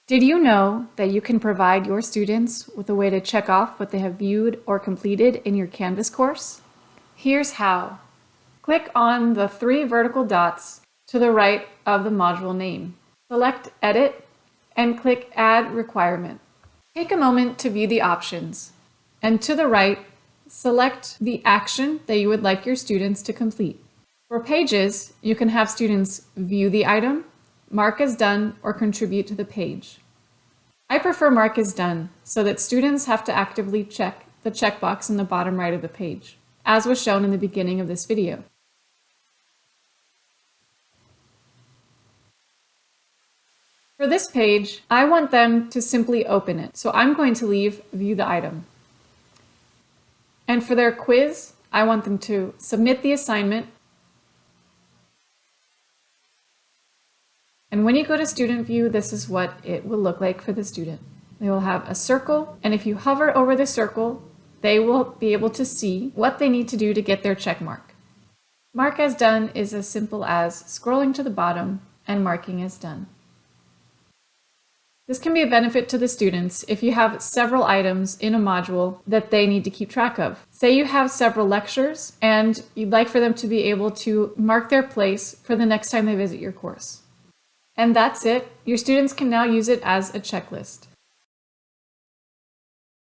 Did you know that you can provide your students with a way to check off what they have viewed or completed in your Canvas course? Here's how. Click on the 3 vertical dots to the right of the module name. Select Edit and click Add Requirement. Take a moment to view the options, and to the right, select the action that you would like your students to complete. For pages, you can have students view the item, mark as done, or contribute to the page. I prefer mark as done so that students have to actively check the checkbox in the bottom right of the page, as was shown in the beginning of this video. For this page, I want them to simply open it, so I'm going to leave View the Item. And for their quiz, I want them to submit the assignment. And when you go to Student View, this is what it will look like for the student. They will have a circle, and if you hover over the circle, they will be able to see what they need to do to get their check mark. Mark as done is as simple as scrolling to the bottom and marking as done. This can be a benefit to the students if you have several items in a module that they need to keep track of. Say you have several lectures and you'd like for them to be able to mark their place for the next time they visit your course. And that's it. Your students can now use it as a checklist.